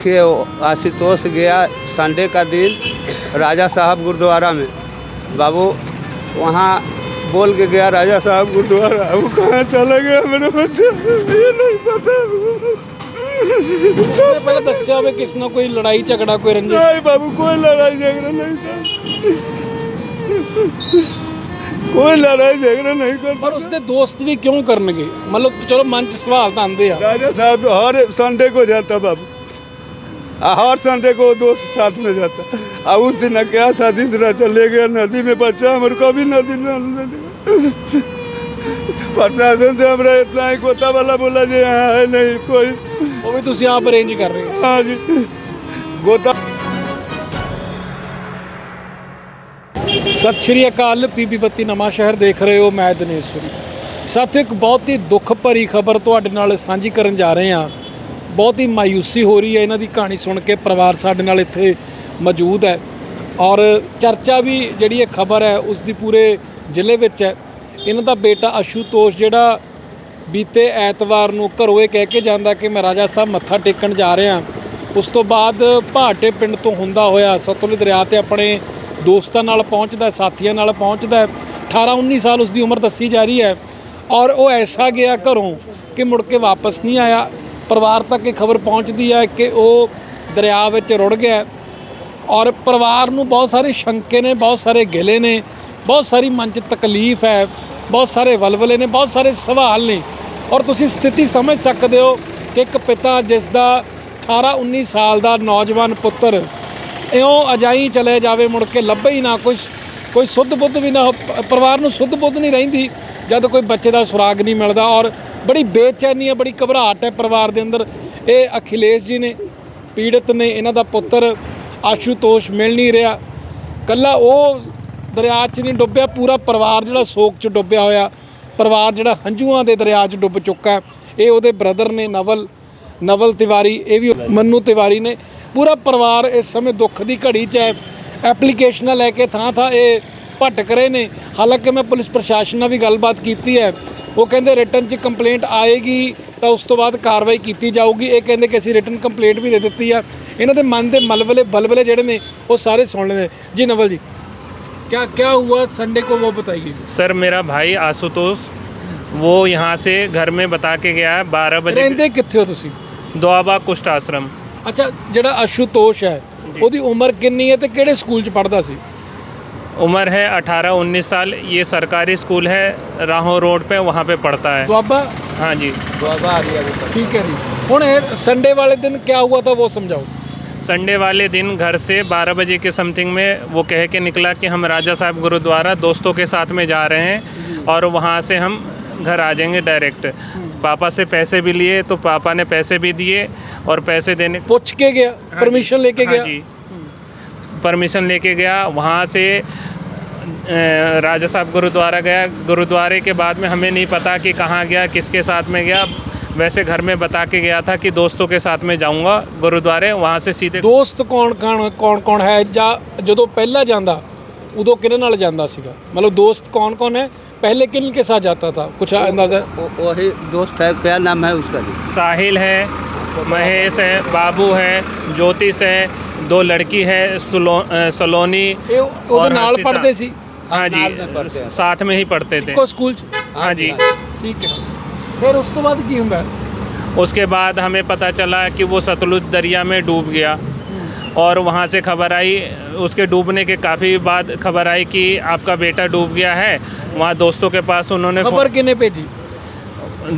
कि आशुतोष गया संडे का दिन राजा साहब गुरुद्वारा में। बाबू वहाँ बोल के गया राजा साहब गुरुद्वारा, वो कहाँ चला गया मेरा बच्चा ये नहीं पता। पहले दस्या होवे किस ना कोई लड़ाई झगड़ा कोई रंजिश? नहीं बाबू, कोई लड़ाई झगड़ा नहीं था, कोई लड़ाई झगड़ा नहीं कर। पर उसके दोस्त भी क्यों करनगे? मतलब चलो मन च सवाल तो आंदे आ। राजा साहब तो हर संडे को जाता बाबू, हर संडे को दोस्त साथ में जाता। अब उस दिन क्या शादी से चले गया नदी में, बच्चा हमारे कभी नदी प्रशासन से हमारा इतना ही गोता वाला बोला जी यहाँ है नहीं कोई, वो भी तुसी आप अरेंज कर रहे हो? हाँ जी गोता। सत श्री अकाल, पीपी ਬੱਤੀ ਨਵਾਂ ਸ਼ਹਿਰ ਦੇਖ ਰਹੇ ਹੋ, ਮੈਂ ਦਿਨੇਸ਼ਵਰੀ। ਸਾਥੀਓ, ਇੱਕ ਬਹੁਤ ਹੀ ਦੁੱਖ ਭਰੀ ਖਬਰ ਤੁਹਾਡੇ ਨਾਲ ਸਾਂਝੀ ਕਰਨ ਜਾ ਰਹੇ ਹਾਂ। ਬਹੁਤ ਹੀ ਮਾਯੂਸੀ ਹੋ ਰਹੀ ਹੈ ਇਹਨਾਂ ਦੀ ਕਹਾਣੀ ਸੁਣ ਕੇ। ਪਰਿਵਾਰ ਸਾਡੇ ਨਾਲ ਇੱਥੇ ਮੌਜੂਦ ਹੈ ਔਰ ਚਰਚਾ ਵੀ ਜਿਹੜੀ ਇਹ ਖਬਰ ਹੈ ਉਸ ਦੀ ਪੂਰੇ ਜ਼ਿਲ੍ਹੇ ਵਿੱਚ ਹੈ। ਇਹਨਾਂ ਦਾ ਬੇਟਾ ਆਸ਼ੂਤੋਸ਼ ਜਿਹੜਾ ਬੀਤੇ ਐਤਵਾਰ ਨੂੰ ਘਰੋਂ ਇਹ ਕਹਿ ਕੇ ਜਾਂਦਾ ਕਿ ਮੈਂ ਰਾਜਾ ਸਾਹਿਬ ਮੱਥਾ ਟੇਕਣ ਜਾ ਰਿਹਾ, ਉਸ ਤੋਂ ਬਾਅਦ ਭਾਟੇ ਪਿੰਡ ਤੋਂ ਹੁੰਦਾ ਹੋਇਆ ਸਤਲੁਜ ਦਰਿਆ 'ਤੇ ਆਪਣੇ ਦੋਸਤਾਂ ਨਾਲ ਪਹੁੰਚਦਾ, ਸਾਥੀਆਂ ਨਾਲ ਪਹੁੰਚਦਾ। 18-19 ਸਾਲ ਉਸ ਦੀ ਉਮਰ ਦੱਸੀ ਜਾ ਰਹੀ ਹੈ ਔਰ ਉਹ ਐਸਾ ਗਿਆ ਘਰੋਂ ਕਿ ਮੁੜ ਕੇ ਵਾਪਸ ਨਹੀਂ ਆਇਆ। ਪਰਿਵਾਰ ਤੱਕ ਇਹ ਖਬਰ ਪਹੁੰਚਦੀ ਹੈ ਕਿ ਉਹ ਦਰਿਆ ਵਿੱਚ ਰੁੜ ਗਿਆ ਔਰ ਪਰਿਵਾਰ ਨੂੰ ਬਹੁਤ ਸਾਰੇ ਸ਼ੰਕੇ ਨੇ, ਬਹੁਤ ਸਾਰੇ ਗਿਲੇ ਨੇ, ਬਹੁਤ ਸਾਰੀ ਮਨ 'ਚ ਤਕਲੀਫ ਹੈ, ਬਹੁਤ ਸਾਰੇ ਵਲਵਲੇ ਨੇ, ਬਹੁਤ ਸਾਰੇ ਸਵਾਲ ਨੇ। ਔਰ ਤੁਸੀਂ ਸਥਿਤੀ ਸਮਝ ਸਕਦੇ ਹੋ ਕਿ ਇੱਕ ਪਿਤਾ ਜਿਸ ਦਾ 18-19 ਸਾਲ ਦਾ ਨੌਜਵਾਨ ਪੁੱਤਰ ਇਉਂ ਅਜਾਈ ਚਲੇ ਜਾਵੇ, ਮੁੜ ਕੇ ਲੱਭੇ ਹੀ ਨਾ, ਕੋਈ ਸੁੱਧ ਬੁੱਧ ਵੀ ਨਾ, ਪਰਿਵਾਰ ਨੂੰ ਸੁੱਧ ਬੁੱਧ ਨਹੀਂ ਰਹਿੰਦੀ ਜਦ ਕੋਈ ਬੱਚੇ ਦਾ ਸੁਰਾਗ ਨਹੀਂ ਮਿਲਦਾ। ਔਰ ਬੜੀ ਬੇਚੈਨੀ ਹੈ, ਬੜੀ ਘਬਰਾਹਟ ਹੈ ਪਰਿਵਾਰ ਦੇ ਅੰਦਰ। ਇਹ ਅਖਿਲੇਸ਼ ਜੀ ਨੇ, ਪੀੜਤ ਨੇ, ਇਹਨਾਂ ਦਾ ਪੁੱਤਰ ਆਸ਼ੂਤੋਸ਼ ਮਿਲ ਨਹੀਂ ਰਿਹਾ। ਕੱਲਾ ਉਹ ਦਰਿਆ 'ਚ ਨਹੀਂ ਡੁੱਬਿਆ, ਪੂਰਾ ਪਰਿਵਾਰ ਜਿਹੜਾ ਸੋਗ 'ਚ ਡੁੱਬਿਆ ਹੋਇਆ, ਪਰਿਵਾਰ ਜਿਹੜਾ ਹੰਝੂਆਂ ਦੇ ਦਰਿਆ 'ਚ ਡੁੱਬ ਚੁੱਕਾ। ਇਹ ਉਹਦੇ ਬ੍ਰਦਰ ਨੇ ਨਵਲ ਤਿਵਾਰੀ, ਇਹ ਵੀ ਮੰਨੂ ਤਿਵਾਰੀ ਨੇ। ਪੂਰਾ ਪਰਿਵਾਰ ਇਸ ਸਮੇਂ ਦੁੱਖ ਦੀ ਘੜੀ 'ਚ ਹੈ। ਐਪਲੀਕੇਸ਼ਨਾਂ ਲੈ ਕੇ ਥਾਂ ਇਹ ਭਟਕ ਰਹੇ ਨੇ। ਹਾਲਾਂਕਿ ਮੈਂ ਪੁਲਿਸ ਪ੍ਰਸ਼ਾਸਨ ਨਾਲ ਵੀ ਗੱਲਬਾਤ ਕੀਤੀ ਹੈ, ਉਹ ਕਹਿੰਦੇ ਰਿਟਨ 'ਚ ਕੰਪਲੇਂਟ ਆਏਗੀ ਤਾਂ ਉਸ ਤੋਂ ਬਾਅਦ ਕਾਰਵਾਈ ਕੀਤੀ ਜਾਊਗੀ। ਇਹ ਕਹਿੰਦੇ ਕਿ ਅਸੀਂ ਰਿਟਨ ਕੰਪਲੇਂਟ ਵੀ ਦੇ ਦਿੱਤੀ ਆ। ਇਹਨਾਂ ਦੇ ਮਨ ਦੇ ਬਲਬਲੇ ਜਿਹੜੇ ਨੇ ਉਹ ਸਾਰੇ ਸੁਣ ਲੈਂਦੇ। जी नवल जी, क्या हुआ संडे को, वो बताइए। सर, मेरा भाई आशुतोष वो यहाँ से घर में बता के गया है 12 बजे। ਰਹਿੰਦੇ ਕਿੱਥੇ ਹੋ ਤੁਸੀਂ? ਦੁਆਬਾ ਕੁਸ਼ਟ ਆਸ਼ਰਮ। ਅੱਛਾ, ਜਿਹੜਾ ਆਸ਼ੂਤੋਸ਼ ਹੈ ਉਹਦੀ ਉਮਰ ਕਿੰਨੀ ਹੈ ਤੇ ਕਿਹੜੇ ਸਕੂਲ 'ਚ ਪੜ੍ਹਦਾ ਸੀ? उम्र है 18-19 साल। ये सरकारी स्कूल है, राहों रोड पे, वहाँ पे पढ़ता है। ਦੁਆਬਾ? हाँ जी। ठीक है जी। ਹੁਣ ਇਹ संडे वाले दिन क्या हुआ था वो समझाओ। संडे वाले दिन घर से 12 बजे के समथिंग में वो कह के निकला कि हम राजा साहब गुरुद्वारा दोस्तों के साथ में जा रहे हैं और वहाँ से हम घर आ जाएंगे डायरेक्ट। पापा से पैसे भी लिए तो पापा ने पैसे भी दिए और पैसे देने पूछ के गया, परमिशन लेके गया? हाँ जी, परमिशन लेके गया। वहाँ से राजा साहब गुरुद्वारा गया। गुरुद्वारे के बाद में हमें नहीं पता कि कहाँ गया, किसके साथ में गया। वैसे घर में बता के गया था कि दोस्तों के साथ में जाऊंगा गुरुद्वारे। वहाँ से सीधे ਦੋਸਤ ਕੌਣ ਹੈ? ਜਾਂ ਜਦੋਂ ਪਹਿਲਾਂ ਜਾਂਦਾ ਉਦੋਂ ਕਿਹਦੇ ਨਾਲ ਜਾਂਦਾ ਸੀਗਾ? मतलब दोस्त कौन है? पहले किन के साथ जाता था, कुछ अंदाजा? वही दोस्त है, क्या नाम है उसका जी? साहिल है, महेश है, बाबू है, ज्योतिष है, 2 लड़की है, सलोनी। ਇਹ ਉਹਦੇ ਨਾਲ हर्षिता। ਪੜ੍ਹਦੇ ਸੀ? हाँ जी, साथ में पढ़ते हैं। साथ में ही पढ़ते थे। ਇੱਕੋ ਸਕੂਲ 'ਚ? हाँ जी। ਠੀਕ ਹੈ। ਫਿਰ ਉਸ ਤੋਂ ਬਾਅਦ ਕੀ ਹੁੰਦਾ? उसके बाद हमें पता चला कि वो सतलुज दरिया में डूब गया और वहाँ से खबर आई, उसके डूबने के काफ़ी बाद खबर आई कि आपका बेटा डूब गया है। वहाँ दोस्तों के पास उन्होंने खबर किने भेजी?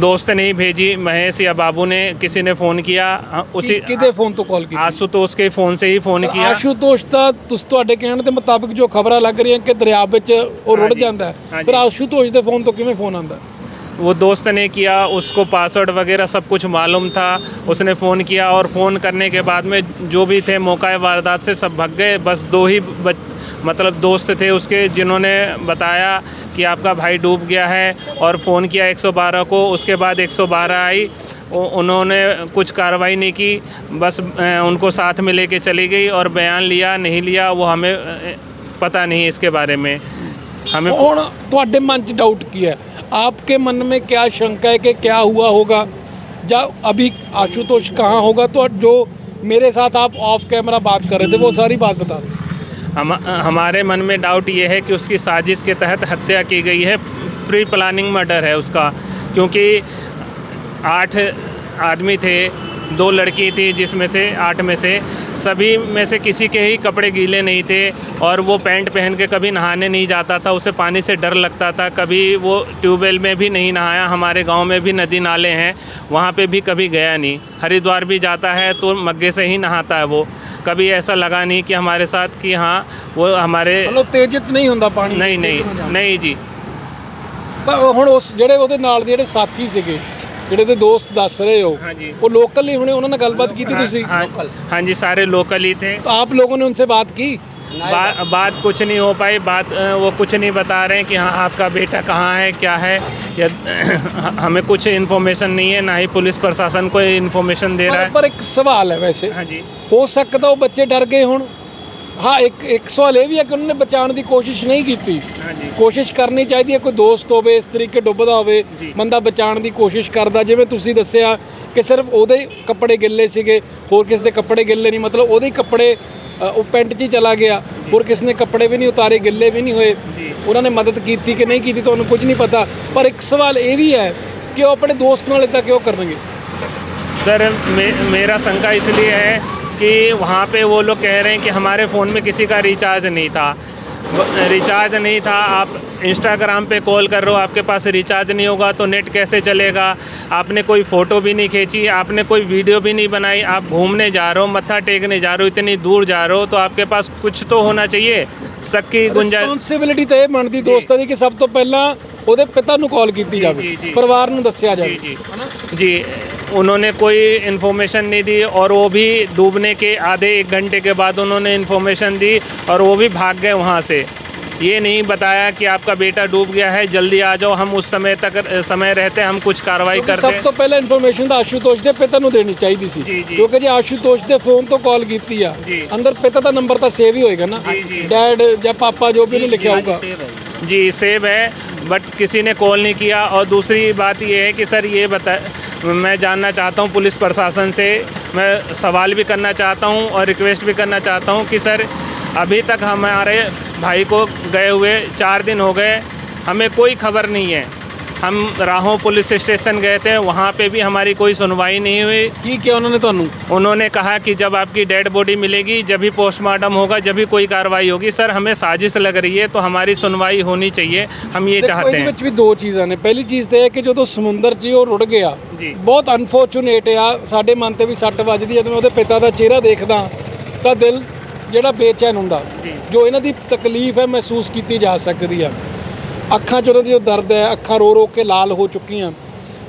दोस्त ने ही भेजी, महेश या बाबू ने, किसी ने फ़ोन किया। उसी किदे फ़ोन तो कॉल की? आशुतोष के फ़ोन से ही फ़ोन किया। ਆਸ਼ੂਤੋਸ਼ ਤਾਂ ਤੁਹਾਡੇ ਕਹਿਣ ਦੇ ਮੁਤਾਬਿਕ ਜੋ ਖਬਰਾਂ ਲੱਗ ਰਹੀਆਂ ਕਿ ਦਰਿਆ ਵਿੱਚ ਉਹ ਰੁੜ ਜਾਂਦਾ ਹੈ, ਫਿਰ ਆਸ਼ੂਤੋਸ਼ ਦੇ फ़ोन ਤੋਂ ਕਿਵੇਂ फ़ोन ਆਉਂਦਾ? वो दोस्त ने किया, उसको पासवर्ड वगैरह सब कुछ मालूम था। उसने फ़ोन किया और फ़ोन करने के बाद में जो भी थे मौका वारदात से सब भाग गए। बस 2 ही मतलब दोस्त थे उसके जिन्होंने बताया कि आपका भाई डूब गया है और फ़ोन किया 112 को। उसके बाद 112 आई, उन्होंने कुछ कार्रवाई नहीं की, बस उनको साथ में लेके चली गई और बयान लिया नहीं लिया वो हमें पता नहीं इसके बारे में। हमें ਹੁਣ ਤੁਹਾਡੇ मन च डाउट की है? आपके मन में क्या शंका है कि क्या हुआ होगा? या अभी आशुतोष कहाँ होगा? तो जो मेरे साथ आप ऑफ कैमरा बात कर रहे थे, वो सारी बात बता दो। हमारे मन में डाउट ये है कि उसकी साजिश के तहत हत्या की गई है, प्री प्लानिंग मर्डर है उसका, क्योंकि 8 आदमी थे, 2 लड़की थी, जिसमें से 8 में से सभी में से किसी के ही कपड़े गीले नहीं थे, और वो पैंट पहन के कभी नहाने नहीं जाता था, उसे पानी से डर लगता था, कभी वो ट्यूबवेल में भी नहीं नहाया। हमारे गांव में भी नदी नाले हैं, वहाँ पे भी कभी गया नहीं। हरिद्वार भी जाता है तो मग्गे से ही नहाता है वो। कभी ऐसा लगा नहीं कि हमारे साथ कि हाँ वो हमारे मतलब तेजित नहीं ਹੁੰਦਾ ਪਾਣੀ नहीं नहीं नहीं जी। ਪਰ ਹੁਣ ਉਸ ਜਿਹੜੇ ਉਹਦੇ ਨਾਲ ਦੇ ਜਿਹੜੇ ਸਾਥੀ ਸੀਗੇ, ਜਿਹੜੇ ਤੇ ਦੋਸਤ ਦੱਸ ਰਹੇ ਹੋ, हाँ जी। ਉਹ ਲੋਕਲ ਹੀ ਹੁਣੇ ਉਹਨਾਂ ਨਾਲ ਗੱਲਬਾਤ ਕੀਤੀ ਤੁਸੀਂ? हाँ जी, सारे लोकल ही थे। तो आप लोगों ने उनसे बात की? बात कुछ नहीं हो पाई। बात वो कुछ नहीं बता रहे हैं कि हाँ आपका बेटा कहाँ है, क्या है, या हमें कुछ इन्फॉर्मेशन नहीं है, ना ही पुलिस प्रशासन को इन्फॉर्मेशन दे रहा है। पर एक सवाल है वैसे, हाँ जी। हो सकता वो बच्चे डर गए होण। हाँ, एक सवाल ये भी है कि उन्होंने बचाने की कोशिश नहीं की। हाँ जी। कोशिश करनी चाहिए। कोई दोस्त होवे इस तरीके डुੱਬਦਾ ਹੋਵੇ, ਬੰਦਾ ਬਚਾਉਣ ਦੀ ਕੋਸ਼ਿਸ਼ ਕਰਦਾ, ਜਿਵੇਂ ਤੁਸੀਂ ਦੱਸਿਆ ਕਿ ਸਿਰਫ ਉਹਦੇ ਕੱਪੜੇ ਗਿੱਲੇ ਸੀਗੇ, ਹੋਰ ਕਿਸੇ ਦੇ ਕੱਪੜੇ ਗਿੱਲੇ ਨਹੀਂ, ਮਤਲਬ ਉਹਦੇ ਹੀ ਕੱਪੜੇ ਉਹ ਪੈਂਟ 'ਚ ਹੀ ਚਲਾ ਗਿਆ, ਹੋਰ ਕਿਸੇ ਨੇ ਕੱਪੜੇ ਵੀ ਨਹੀਂ ਉਤਾਰੇ, ਗਿੱਲੇ ਵੀ ਨਹੀਂ ਹੋਏ। ਉਹਨਾਂ ਨੇ ਮਦਦ ਕੀਤੀ ਕਿ ਨਹੀਂ ਕੀਤੀ ਤੁਹਾਨੂੰ ਕੁਝ ਨਹੀਂ ਪਤਾ, ਪਰ ਇੱਕ ਸਵਾਲ ਇਹ ਵੀ ਹੈ ਕਿ ਉਹ ਆਪਣੇ ਦੋਸਤ ਨਾਲ ਇੱਦਾਂ ਕਿਉਂ ਕਰਨਗੇ? सर मेरा शंका इसलिए है कि वहाँ पे वो लोग कह रहे हैं कि हमारे फ़ोन में किसी का रिचार्ज नहीं था। रिचार्ज नहीं था, आप इंस्टाग्राम पे कॉल कर रहे हो, आपके पास रिचार्ज नहीं होगा तो नेट कैसे चलेगा? आपने कोई फ़ोटो भी नहीं खींची, आपने कोई वीडियो भी नहीं बनाई, आप घूमने जा रहे हो, मत्था टेकने जा रहे हो, इतनी दूर जा रहे हो, तो आपके पास कुछ तो होना चाहिए। शक की गुंजाइश। ਰਿਸਪੌਂਸਿਬਿਲਿਟੀ ਤਾਂ ਇਹ ਬਣਦੀ ਦੋਸਤਾਂ ਦੀ ਕਿ ਸਭ ਤੋਂ ਪਹਿਲਾਂ ਉਹਦੇ ਪਿਤਾ ਨੂੰ ਕਾਲ ਕੀਤੀ ਜਾਵੇ, ਪਰਿਵਾਰ ਨੂੰ ਦੱਸਿਆ ਜਾਵੇ। जी, उन्होंने कोई इन्फॉर्मेशन नहीं दी, और वो भी डूबने के आधे 1 घंटे के बाद उन्होंने इन्फॉर्मेशन दी, और वो भी भाग गए वहाँ से। ये नहीं बताया कि आपका बेटा डूब गया है, जल्दी आ जाओ, हम उस समय तक समय रहते हम कुछ कार्रवाई करते। ਸਭ ਤੋਂ ਪਹਿਲਾਂ ਇਨਫੋਰਮੇਸ਼ਨ ਤਾਂ ਆਸ਼ੂਤੋਸ਼ ਦੇ ਪਿਤਾ ਨੂੰ ਦੇਣੀ ਚਾਹੀਦੀ ਸੀ, ਕਿਉਂਕਿ ਜੇ ਆਸ਼ੂਤੋਸ਼ ਦੇ ਫੋਨ ਤੋਂ ਕਾਲ ਕੀਤੀ ਆ, ਅੰਦਰ ਪਿਤਾ ਦਾ ਨੰਬਰ ਤਾਂ ਸੇਵ ਹੀ ਹੋਏਗਾ ਨਾ, ਡੈਡ ਜਾਂ ਪਾਪਾ जो भी ਉਹਨੂੰ ਲਿਖਿਆ ਹੋਊਗਾ। जी सेव है, बट किसी ने कॉल नहीं किया। और दूसरी बात ये है कि सर ये मैं जानना चाहता हूँ पुलिस प्रशासन से, मैं सवाल भी करना चाहता हूँ और रिक्वेस्ट भी करना चाहता हूँ कि सर अभी तक हमारे भाई को गए हुए 4 दिन हो गए, हमें कोई खबर नहीं है। हम राहों पुलिस स्टेशन गए थे, वहाँ पे भी हमारी कोई सुनवाई नहीं हुई। ਕੀ ਕਿਹਾ ਉਹਨਾਂ ਨੇ ਤੁਹਾਨੂੰ? उन्होंने कहा कि जब आपकी डेड बॉडी मिलेगी, जब भी पोस्टमार्टम होगा, जब भी कोई कार्रवाई होगी। सर हमें साजिश लग रही है, तो हमारी सुनवाई होनी चाहिए, हम ये चाहते ਇਹਦੇ हैं। ਵਿੱਚ ਵੀ ਦੋ ਚੀਜ਼ਾਂ ਨੇ। ਪਹਿਲੀ ਚੀਜ਼ ਤੇ ਇਹ ਕਿ ਜਦੋਂ ਸਮੁੰਦਰ 'ਚ ਉਹ ਰੁੜ ਗਿਆ, ਜੀ। ਬਹੁਤ ਅਨਫੋਰਚੂਨੇਟ ਆ, ਸਾਡੇ ਮਨ ਤੇ ਵੀ ਸੱਟ ਵੱਜਦੀ ਜਦੋਂ ਉਹਦੇ ਪਿਤਾ ਦਾ ਚਿਹਰਾ ਦੇਖਦਾ ਤਾਂ ਦਿਲ ਜਿਹੜਾ ਬੇਚੈਨ ਹੁੰਦਾ। ਜੋ ਇਹਨਾਂ ਦੀ ਤਕਲੀਫ ਹੈ ਮਹਿਸੂਸ ਕੀਤੀ ਜਾ ਸਕਦੀ ਆ। ਅੱਖਾਂ 'ਚ ਉਹਨਾਂ ਦੀ ਜੋ ਦਰਦ ਹੈ, ਅੱਖਾਂ ਰੋ ਰੋ ਕੇ ਲਾਲ ਹੋ ਚੁੱਕੀਆਂ।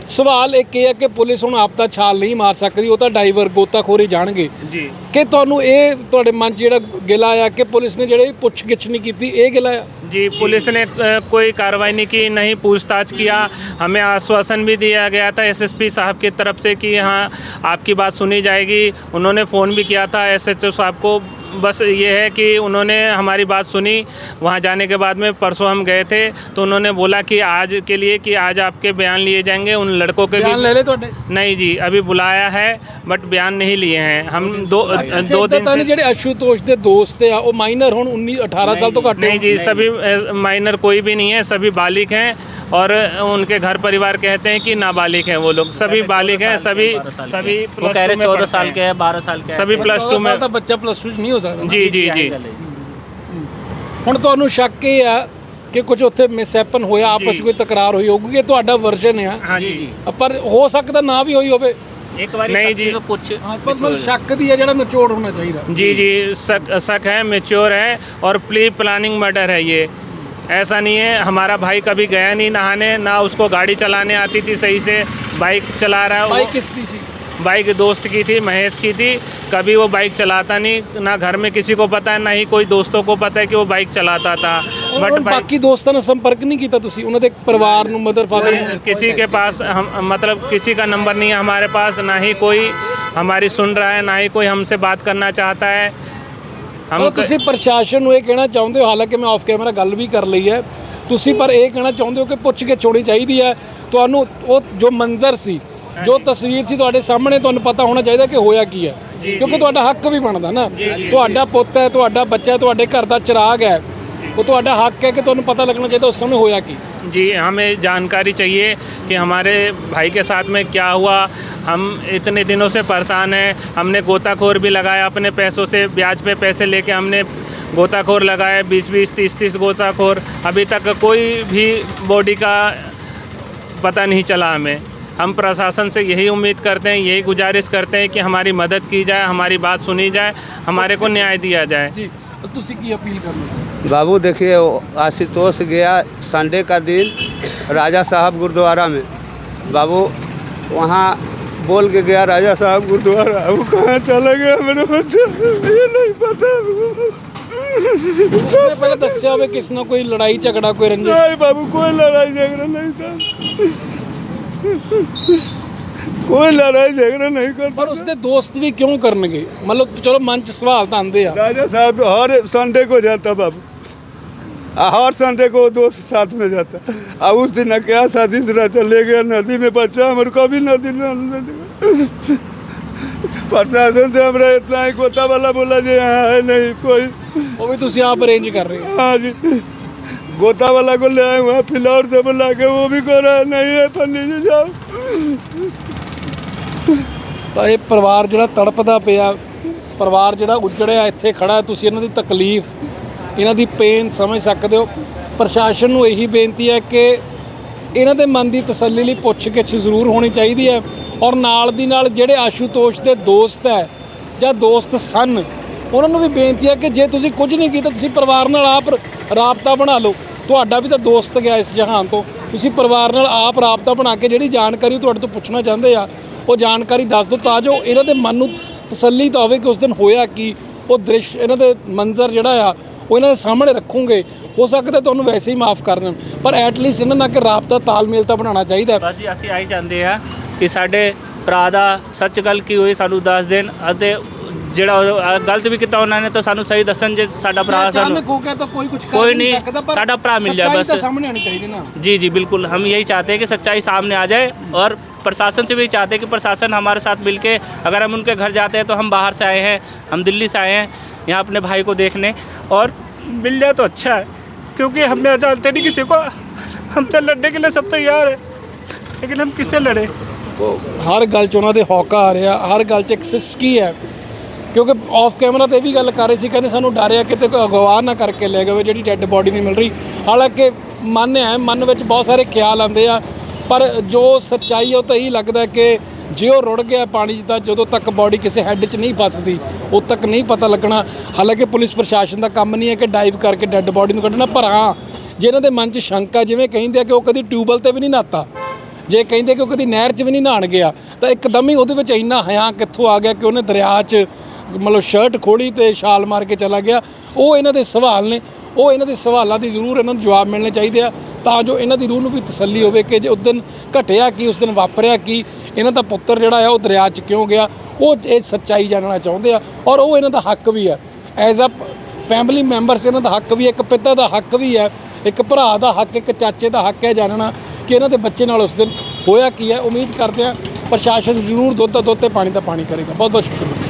ਸਵਾਲ ਇੱਕ ਇਹ ਹੈ ਕਿ ਪੁਲਿਸ ਹੁਣ ਆਪ ਤਾਂ ਛਾਲ ਨਹੀਂ ਮਾਰ ਸਕਦੀ, ਉਹ ਤਾਂ ਡਾਈਵਰ ਗੋਤਾਖੋਰੀ ਜਾਣਗੇ ਜੀ। ਕਿ ਤੁਹਾਨੂੰ ਇਹ ਤੁਹਾਡੇ ਮਨ 'ਚ ਜਿਹੜਾ ਗਿਲਾ ਆ ਕਿ ਪੁਲਿਸ ਨੇ ਜਿਹੜੇ ਪੁੱਛ ਗਿੱਛ ਨਹੀਂ ਕੀਤੀ, ਇਹ ਗਿਲਾ ਆ? जी, पुलिस ने कोई कार्रवाई नहीं की, नहीं पूछताछ किया। हमें आश्वासन भी दिया गया था एसएसपी साहब की तरफ से कि हाँ आपकी बात सुनी जाएगी। उन्होंने फ़ोन भी किया था एसएचओ साहब को। बस ये है कि उन्होंने हमारी बात सुनी। वहाँ जाने के बाद में परसों हम गए थे, तो उन्होंने बोला कि आज के लिए कि आज आपके बयान लिए जाएंगे। उन लड़कों के ਬਿਆਨ भी ਲੈ ਲਏ ਤੁਹਾਡੇ? नहीं जी, अभी बुलाया है बट बयान नहीं लिए हैं। हम दो दिन ਤਾਂ से ਜਿਹੜੇ ਆਸ਼ੂਤੋਸ਼ ਦੇ ਦੋਸਤ ਆ ਉਹ ਮਾਈਨਰ ਹੁਣ 18 ਸਾਲ ਤੋਂ ਘੱਟ नहीं जी, सभी माइनर कोई भी नहीं है, सभी बालिग हैं। और उनके घर परिवार कहते हैं कि नाबालिग हैं वो लोग, सभी बालिग हैं, सभी वो कह रहे 14 साल के हैं, 12 साल के हैं, सभी +2 में। ਤਾਂ ਬੱਚਾ +2 'ਚ ਨਹੀਂ ਹੋ ਸਕਦਾ। जी जी जी। ਹੁਣ ਤੁਹਾਨੂੰ ਸ਼ੱਕ ਇਹ ਆ ਕਿ ਕੁਝ ਉੱਥੇ ਮਿਸਹੈਪਨ ਹੋਇਆ, ਆਪਸ ਵਿੱਚ ਕੋਈ ਤਕਰਾਰ ਹੋਈ ਹੋਊਗੀ, ਇਹ ਤੁਹਾਡਾ ਵਰਜਨ ਆ। हाँ जी जी। ਪਰ ਹੋ ਸਕਦਾ ਨਾ ਵੀ ਹੋਈ ਹੋਵੇ। एक बार नहीं जी। पूछ ਮਤਲਬ ਸ਼ੱਕ ਦੀ ਆ ਜਿਹੜਾ ਨਿਚੋੜ ਹੋਣਾ ਚਾਹੀਦਾ। जी जी, शक है, मेच्योर है, और प्री प्लानिंग मर्डर है ये। ऐसा नहीं है हमारा भाई कभी गया नहीं नहाने, ना उसको गाड़ी चलाने आती थी सही से, बाइक चला रहा है ਬਾਈਕ वो। ਕਿਸ ਦੀ ਸੀ? बाइक दोस्त की थी, महेश की थी। कभी वो बाइक चलाता नहीं, ना घर में किसी को पता है, ना ही कोई दोस्तों को पता है कि वो बाइक चलाता था। ਬਟ ਬਾਕੀ ਦੋਸਤਾਂ ਨਾਲ ਸੰਪਰਕ ਨਹੀਂ ਕੀਤਾ ਤੁਸੀਂ? ਉਹਨਾਂ ਦੇ ਪਰਿਵਾਰ ਨੂੰ, ਮਦਰ ਫਾਦਰ ਨੂੰ? किसी के पास हम मतलब किसी का नंबर नहीं है हमारे पास, ना ही कोई हमारी सुन रहा है, ना ही कोई हमसे बात करना चाहता है। हम ਤੁਸੀਂ ਪ੍ਰਸ਼ਾਸਨ ਨੂੰ ਇਹ ਕਹਿਣਾ ਚਾਹੁੰਦੇ ਹੋ, ਹਾਲਾਂਕਿ ਮੈਂ ਆਫ ਕੈਮਰਾ ਗੱਲ ਵੀ ਕਰ ਲਈ ਹੈ, ਤੁਸੀਂ ਪਰ ਇਹ ਕਹਿਣਾ ਚਾਹੁੰਦੇ ਹੋ ਕਿ ਪੁੱਛ ਕੇ ਛੋੜੀ ਚਾਹੀਦੀ ਹੈ ਤੁਹਾਨੂੰ? ਉਹ ਜੋ ਮੰਜ਼ਰ ਸੀ, ਜੋ ਤਸਵੀਰ ਸੀ ਤੁਹਾਡੇ ਸਾਹਮਣੇ, ਤੁਹਾਨੂੰ ਪਤਾ ਹੋਣਾ ਚਾਹੀਦਾ ਕਿ ਹੋਇਆ ਕੀ ਹੈ। ਕਿਉਂਕਿ ਤੁਹਾਡਾ ਹੱਕ ਵੀ ਬਣਦਾ ਨਾ, ਤੁਹਾਡਾ ਪੁੱਤ ਹੈ, ਤੁਹਾਡਾ ਬੱਚਾ ਹੈ, ਤੁਹਾਡੇ ਘਰ ਦਾ ਚਿਰਾਗ ਹੈ, ਉਹ ਤੁਹਾਡਾ ਹੱਕ ਹੈ ਕਿ ਤੁਹਾਨੂੰ ਪਤਾ ਲੱਗਣਾ ਚਾਹੀਦਾ ਉਸ समय ਹੋਇਆ ਕੀ। जी हमें जानकारी चाहिए कि हमारे भाई के साथ में क्या हुआ। हम इतने दिनों से परेशान हैं। हमने गोताखोर भी लगाया, अपने पैसों से ब्याज पे पैसे लेके हमने गोताखोर लगाए, 20-20, 30-30 गोताखोर। अभी तक कोई भी बॉडी का पता नहीं चला हमें। हम प्रशासन से यही उम्मीद करते हैं, यही गुजारिश करते हैं कि हमारी मदद की जाए, हमारी बात सुनी जाए, हमारे को न्याय दिया जाए। जी ਤੁਸੀਂ ਕੀ अपील करना? बाबू देखिए, वो आशुतोष गया संडे का दिन राजा साहब गुरुद्वारा में। बाबू वहाँ बोल के गया राजा साहब गुरुद्वारा, वो कहाँ चला गया मेरा बच्चा ये नहीं पता। उसने पहले दस्या होवे किस ना कोई लड़ाई झगड़ा, कोई रंजिश? नहीं बाबू, कोई लड़ाई झगड़ा नहीं था, कोई लड़ाई झगड़ा नहीं कर। पर उसके दोस्त भी क्यों करनगे? मतलब चलो मन च सवाल तो आंदे आ। राजा साहब तो हर संडे को जाता बाबू, हर संडे को दोस्त साथ में जाता। अब उस दिन क्या शादी से ले गया नदी में, बच्चा हमारे कभी नदी प्रशासन से हमारा इतना ही गोता वाला बोला जी यहाँ है नहीं कोई, वो भी तुसी आप अरेंज कर रहे हो? हाँ जी, गोता वाला को ले आए वहाँ फिलौर से बुला के, वो भी कह रहा है नहीं है पंडित जी जाओ। ਤਾਂ ਇਹ ਪਰਿਵਾਰ ਜਿਹੜਾ ਤੜਪਦਾ ਪਿਆ, ਪਰਿਵਾਰ ਜਿਹੜਾ ਉਜੜਿਆ ਇੱਥੇ ਖੜਾ, ਤੁਸੀਂ ਇਹਨਾਂ ਦੀ ਤਕਲੀਫ, ਇਹਨਾਂ ਦੀ ਪੇਨ ਸਮਝ ਸਕਦੇ ਹੋ। ਪ੍ਰਸ਼ਾਸਨ ਨੂੰ ਇਹੀ ਬੇਨਤੀ ਹੈ ਕਿ ਇਹਨਾਂ ਦੇ ਮਨ ਦੀ ਤਸੱਲੀ ਲਈ ਪੁੱਛ-ਗਿੱਛ ਜ਼ਰੂਰ ਹੋਣੀ ਚਾਹੀਦੀ ਹੈ, ਔਰ ਨਾਲ ਦੀ ਨਾਲ ਜਿਹੜੇ ਆਸ਼ੂਤੋਸ਼ ਦੇ ਦੋਸਤ ਹੈ ਜਾਂ ਦੋਸਤ ਸਨ, ਉਹਨਾਂ ਨੂੰ ਵੀ ਬੇਨਤੀ ਹੈ ਕਿ ਜੇ ਤੁਸੀਂ ਕੁਝ ਨਹੀਂ ਕੀਤਾ, ਤੁਸੀਂ ਪਰਿਵਾਰ ਨਾਲ ਆਪ ਰਾਬਤਾ ਬਣਾ ਲਓ। ਤੁਹਾਡਾ ਵੀ ਤਾਂ ਦੋਸਤ ਗਿਆ ਇਸ ਜਹਾਨ ਤੋਂ, ਤੁਸੀਂ ਪਰਿਵਾਰ ਨਾਲ ਆਪ ਰਾਬਤਾ ਬਣਾ ਕੇ ਜਿਹੜੀ ਜਾਣਕਾਰੀ ਤੁਹਾਡੇ ਤੋਂ ਪੁੱਛਣਾ ਚਾਹੁੰਦੇ ਆ ਉਹ ਜਾਣਕਾਰੀ ਦੱਸ ਦਿਓ, ਤਾਂ ਜੋ ਇਹਨਾਂ ਦੇ ਮਨ ਨੂੰ ਤਸੱਲੀ ਤਾਂ ਹੋਵੇ ਕਿ ਉਸ ਦਿਨ ਹੋਇਆ ਕੀ। ਉਹ ਦ੍ਰਿਸ਼, ਇਹਨਾਂ ਦੇ ਮੰਜ਼ਰ ਜਿਹੜਾ ਆ ਉਹ ਇਹਨਾਂ ਦੇ ਸਾਹਮਣੇ ਰੱਖੋਗੇ, ਹੋ ਸਕਦਾ ਤੁਹਾਨੂੰ ਵੈਸੇ ਹੀ ਮਾਫ ਕਰ ਦੇਣ, ਪਰ ਐਟਲੀਸਟ ਇਹਨਾਂ ਨਾਲ ਕਿ ਰਾਬਤਾ ਤਾਲਮੇਲ ਤਾਂ ਬਣਾਉਣਾ ਚਾਹੀਦਾ। ਬਸ ਜੀ ਅਸੀਂ ਆਹੀ ਚਾਹੁੰਦੇ ਆ ਕਿ ਸਾਡੇ ਭਰਾ ਦਾ ਸੱਚ ਗੱਲ ਕੀ ਹੋਈ ਸਾਨੂੰ ਦੱਸ ਦੇਣ, ਅਤੇ ਜਿਹੜਾ ਗਲਤ ਵੀ ਕੀਤਾ ਉਹਨਾਂ ਨੇ ਤਾਂ ਸਾਨੂੰ ਸਹੀ ਦੱਸਣ। ਜੇ ਸਾਡਾ ਭਰਾ ਸਾਨੂੰ कोई नहीं, साडा भरा मिल जाए बस, सामने आनी चाहिए ना। जी जी बिल्कुल, हम यही चाहते हैं कि सच्चाई सामने आ जाए, और प्रशासन से भी चाहते हैं कि प्रशासन हमारे साथ मिलके, अगर हम उनके घर जाते हैं तो हम बाहर से आए हैं, हम दिल्ली से आए हैं यहाँ अपने भाई को देखने, और मिल जाए तो अच्छा है, क्योंकि हम जानते नहीं किसी को। हमसे लड़ने के लिए सब तैयार है, लेकिन हम किससे लड़े? हर गल च उन्होंने हौका आ रहा, हर गल च एक सिसकी है, ਕਿਉਂਕਿ ਆਫ ਕੈਮਰਾ ਤੇ ਇਹ ਵੀ ਗੱਲ ਕਰ ਰਹੇ ਸੀ, ਕਹਿੰਦੇ ਸਾਨੂੰ ਡਰ ਆ ਕਿਤੇ ਕੋਈ ਅਗਵਾ ਨਾ ਕਰਕੇ ਲੈ ਗਏ ਜਿਹੜੀ ਡੈੱਡ ਬੋਡੀ ਨਹੀਂ ਮਿਲ ਰਹੀ। ਹਾਲਾਂਕਿ ਮਨ ਵਿੱਚ ਬਹੁਤ ਸਾਰੇ ਖਿਆਲ ਆਉਂਦੇ ਆ, ਪਰ ਜੋ ਸੱਚਾਈ ਉਹ ਤਾਂ ਇਹੀ ਲੱਗਦਾ ਕਿ ਜੇ ਉਹ ਰੁੜ ਗਿਆ ਪਾਣੀ 'ਚ ਤਾਂ ਜਦੋਂ ਤੱਕ ਬੋਡੀ ਕਿਸੇ ਹੈੱਡ 'ਚ ਨਹੀਂ ਫਸਦੀ ਉਦੋਂ ਤੱਕ ਨਹੀਂ ਪਤਾ ਲੱਗਣਾ। ਹਾਲਾਂਕਿ ਪੁਲਿਸ ਪ੍ਰਸ਼ਾਸਨ ਦਾ ਕੰਮ ਨਹੀਂ ਹੈ ਕਿ ਡਾਈਵ ਕਰਕੇ ਡੈੱਡ ਬੋਡੀ ਨੂੰ ਕੱਢਣਾ, ਪਰ ਹਾਂ ਜੇ ਇਹਨਾਂ ਦੇ ਮਨ 'ਚ ਸ਼ੰਕਾ, ਜਿਵੇਂ ਕਹਿੰਦੇ ਆ ਕਿ ਉਹ ਕਦੀ ਟਿਊਬਵੈੱਲ 'ਤੇ ਵੀ ਨਹੀਂ ਨਹਾਤਾ, ਜੇ ਕਹਿੰਦੇ ਕਿ ਉਹ ਕਦੀ ਨਹਿਰ 'ਚ ਵੀ ਨਹੀਂ ਨਹਾਉਣ ਗਿਆ, ਤਾਂ ਇੱਕਦਮ ਹੀ ਉਹਦੇ ਵਿੱਚ ਇੰਨਾ ਹਿਆਂ ਕਿੱਥੋਂ ਆ ਗਿਆ ਕਿ ਉਹਨੇ ਦਰਿਆ 'ਚ मतलब शर्ट खोड़ी तो छाल मार के चला गया। वो इन्हों के सवाल ने, वो इन्हों के सवालों की जरूर इन्हों जवाब मिलने चाहिए, ਤਾਂ ਜੋ ਇਹਨਾਂ ਦੀ ਰੂਹ ਨੂੰ ਵੀ ਤਸੱਲੀ ਹੋਵੇ ਕਿ ਜੇ ਉਸ ਦਿਨ ਘਟਿਆ ਕੀ, ਉਸ ਦਿਨ ਵਾਪਰਿਆ ਕੀ, ਇਹਨਾਂ ਦਾ ਪੁੱਤਰ ਜਿਹੜਾ ਆ ਉਹ ਦਰਿਆ 'ਚ ਕਿਉਂ ਗਿਆ, ਉਹ ਇਹ ਸੱਚਾਈ ਜਾਣਨਾ ਚਾਹੁੰਦੇ ਆ। ਔਰ ਉਹ ਇਹਨਾਂ ਦਾ ਹੱਕ ਵੀ ਹੈ, ਐਜ਼ ਅ ਫੈਮਿਲੀ ਮੈਂਬਰਸ ਇਹਨਾਂ ਦਾ ਹੱਕ ਵੀ ਹੈ, ਇੱਕ ਪਿਤਾ ਦਾ ਹੱਕ ਵੀ ਹੈ, ਇੱਕ ਭਰਾ ਦਾ ਹੱਕ, ਇੱਕ ਚਾਚੇ ਦਾ ਹੱਕ ਹੈ ਜਾਣਨਾ ਕਿ ਇਹਨਾਂ ਦੇ ਬੱਚੇ ਨਾਲ ਉਸ ਦਿਨ ਹੋਇਆ ਕੀ ਹੈ। ਉਮੀਦ ਕਰਦੇ ਹਾਂ ਪ੍ਰਸ਼ਾਸਨ ਜ਼ਰੂਰ ਦੁੱਧ ਦਾ ਦੁੱਧ ਤੇ ਪਾਣੀ ਦਾ ਪਾਣੀ ਕਰੇਗਾ। ਬਹੁਤ ਬਹੁਤ ਸ਼ੁਕਰੀਆ।